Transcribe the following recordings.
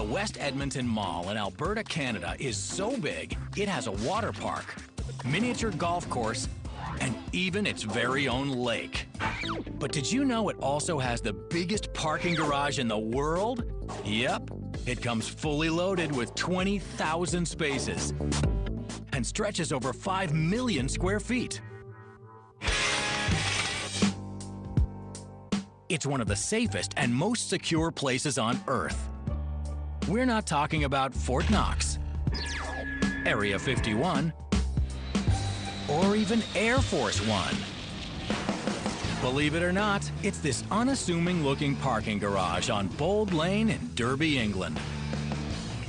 The West Edmonton Mall in Alberta, Canada is so big, it has a water park, miniature golf course, and even its very own lake. But did you know it also has the biggest parking garage in the world? Yep, it comes fully loaded with 20,000 spaces and stretches over 5 million square feet. It's one of the safest and most secure places on Earth. We're not talking about Fort Knox, Area 51, or even Air Force One. Believe it or not, it's this unassuming-looking parking garage on Bold Lane in Derby, England.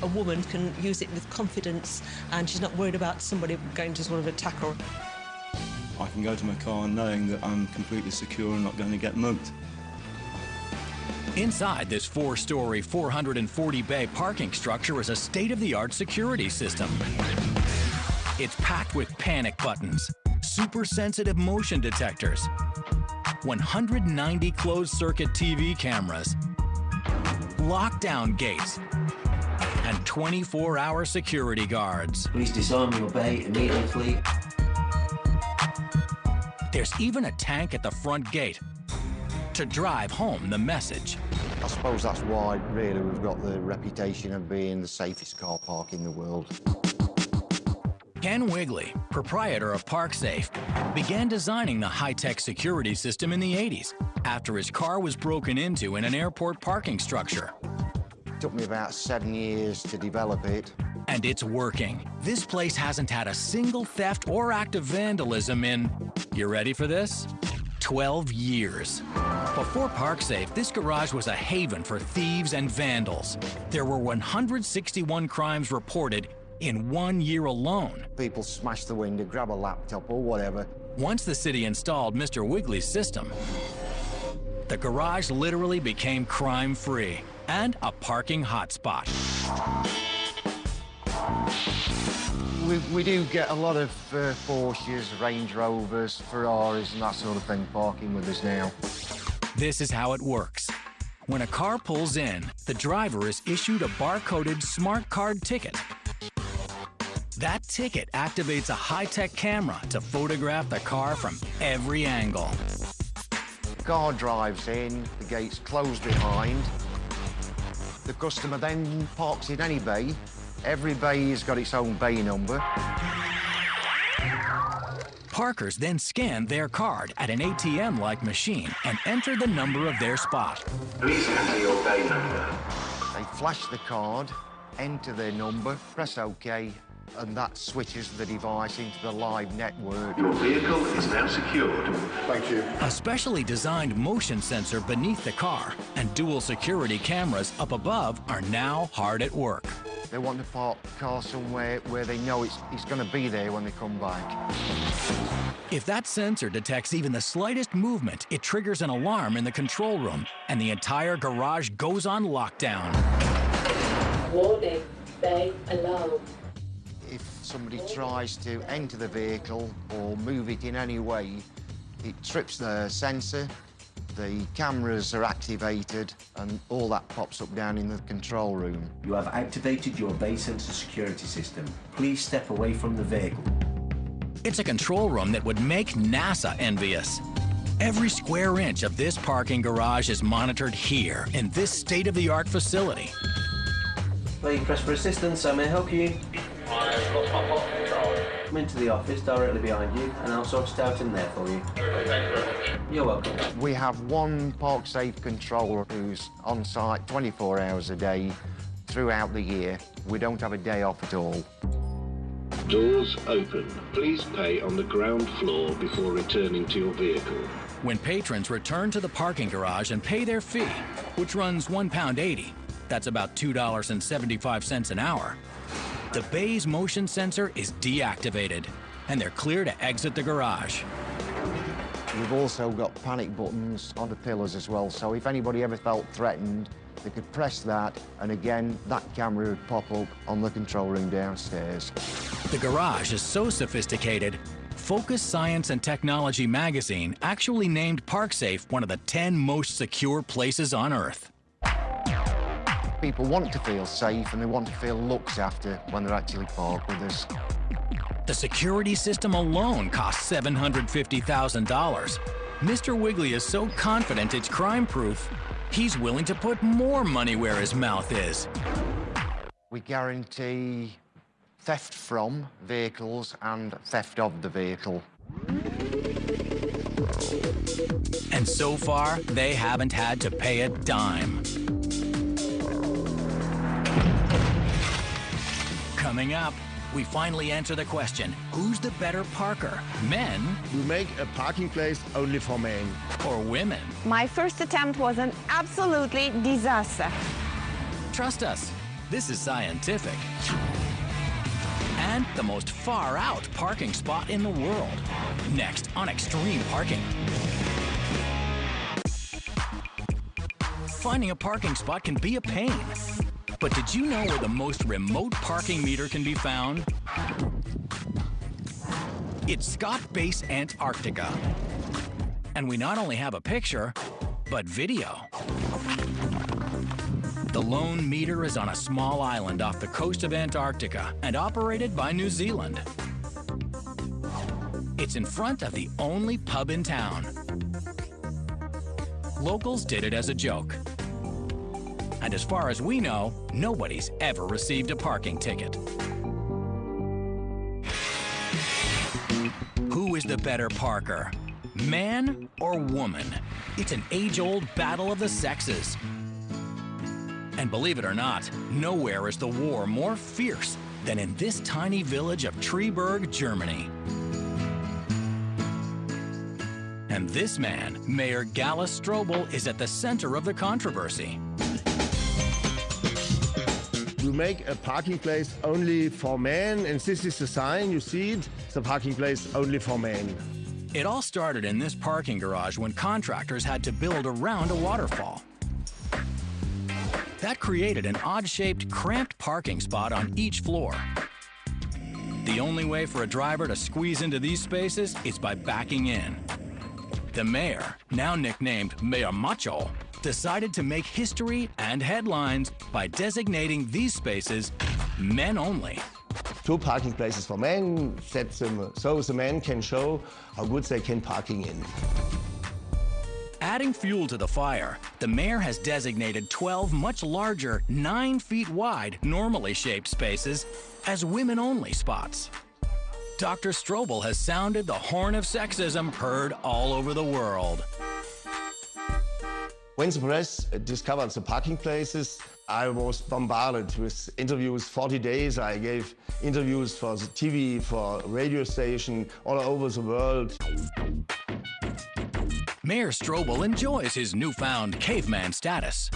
A woman can use it with confidence and she's not worried about somebody going to sort of attack her. I can go to my car knowing that I'm completely secure and not going to get mugged. Inside this 4-story, 440-bay parking structure is a state-of-the-art security system. It's packed with panic buttons, super-sensitive motion detectors, 190 closed-circuit TV cameras, lockdown gates, and 24-hour security guards. Please disarm and obey immediately. There's even a tank at the front gate to drive home the message. I suppose that's why, really, we've got the reputation of being the safest car park in the world. Ken Wigley, proprietor of ParkSafe, began designing the high-tech security system in the 80s after his car was broken into in an airport parking structure. It took me about 7 years to develop it. And it's working. This place hasn't had a single theft or act of vandalism in, you ready for this? 12 years. Before ParkSafe, this garage was a haven for thieves and vandals. There were 161 crimes reported in 1 year alone. People smash the window, grab a laptop or whatever. Once the city installed Mr. Wigley's system, the garage literally became crime-free and a parking hotspot. We do get a lot of Porsches, Range Rovers, Ferraris and that sort of thing parking with us now. This is how it works. When a car pulls in, the driver is issued a barcoded smart card ticket. That ticket activates a high-tech camera to photograph the car from every angle. The car drives in, the gate's closed behind. The customer then parks in any bay. Every bay has got its own bay number. Parkers then scan their card at an ATM-like machine and enter the number of their spot. Please enter your bay number. They flash the card, enter their number, press OK, and that switches the device into the live network. Your vehicle is now secured. Thank you. A specially designed motion sensor beneath the car and dual security cameras up above are now hard at work. They want to park the car somewhere where they know it's going to be there when they come back. If that sensor detects even the slightest movement, it triggers an alarm in the control room, and the entire garage goes on lockdown. Warning, bay alarm. If somebody tries to enter the vehicle or move it in any way, it trips the sensor, the cameras are activated, and all that pops up down in the control room. You have activated your bay sensor security system. Please step away from the vehicle. It's a control room that would make NASA envious. Every square inch of this parking garage is monitored here in this state-of-the-art facility. Please press for assistance, I may help you. Come into the office directly behind you and I'll sort it out in there for you. You're welcome. We have one ParkSafe controller who's on site 24 hours a day throughout the year. We don't have a day off at all. Doors open. Please pay on the ground floor before returning to your vehicle. When patrons return to the parking garage and pay their fee, which runs £1.80, that's about $2.75 an hour, the bay's motion sensor is deactivated, and they're clear to exit the garage. We've also got panic buttons on the pillars as well, so if anybody ever felt threatened, they could press that, and again, that camera would pop up on the control room downstairs. The garage is so sophisticated, Focus Science and Technology magazine actually named ParkSafe one of the 10 most secure places on Earth. People want to feel safe and they want to feel looked after when they're actually parked with us. The security system alone costs $750,000. Mr. Wiggly is so confident it's crime-proof, he's willing to put more money where his mouth is. We guarantee theft from vehicles and theft of the vehicle. And so far, they haven't had to pay a dime. Coming up, we finally answer the question, who's the better parker, men We make a parking place only for men. or women? My first attempt was an absolutely disaster. Trust us, this is scientific. And the most far-out parking spot in the world. Next on Extreme Parking. Finding a parking spot can be a pain. But did you know where the most remote parking meter can be found? It's Scott Base, Antarctica. And we not only have a picture, but video. The lone meter is on a small island off the coast of Antarctica and operated by New Zealand. It's in front of the only pub in town. Locals did it as a joke. And as far as we know, nobody's ever received a parking ticket. Who is the better parker? Man or woman? It's an age-old battle of the sexes. And believe it or not, nowhere is the war more fierce than in this tiny village of Treberg, Germany. And this man, Mayor Gallus Strobel, is at the center of the controversy. We make a parking place only for men, and this is the sign, you see it? It's a parking place only for men. It all started in this parking garage when contractors had to build around a waterfall. That created an odd-shaped, cramped parking spot on each floor. The only way for a driver to squeeze into these spaces is by backing in. The mayor, now nicknamed Mayor Macho, decided to make history and headlines by designating these spaces men only. 2 parking places for men, set them so the men can show how good they can parking in. Adding fuel to the fire, the mayor has designated 12 much larger, 9 feet wide, normally shaped spaces as women-only spots. Dr. Strobel has sounded the horn of sexism heard all over the world. When the press discovered the parking places, I was bombarded with interviews. 40 days I gave interviews for the TV, for radio station, all over the world. Mayor Strobel enjoys his newfound caveman status.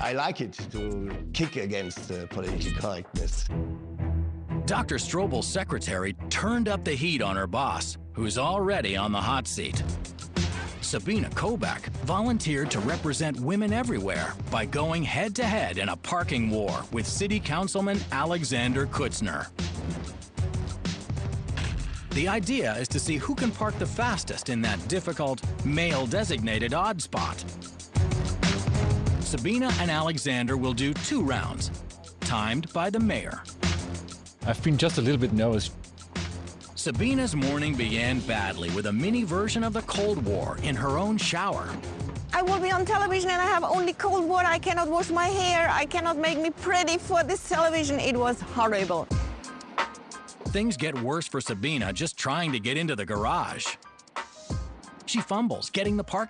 I like it to kick against political correctness. Dr. Strobel's secretary turned up the heat on her boss, who's already on the hot seat. Sabina Kobach volunteered to represent women everywhere by going head-to-head in a parking war with City Councilman Alexander Kutzner. The idea is to see who can park the fastest in that difficult, male-designated odd spot. Sabina and Alexander will do 2 rounds, timed by the mayor. I've been just a little bit nervous. Sabina's morning began badly with a mini version of the Cold War in her own shower. I will be on television and I have only cold water. I cannot wash my hair. I cannot make me pretty for this television. It was horrible. Things get worse for Sabina just trying to get into the garage. She fumbles getting the parking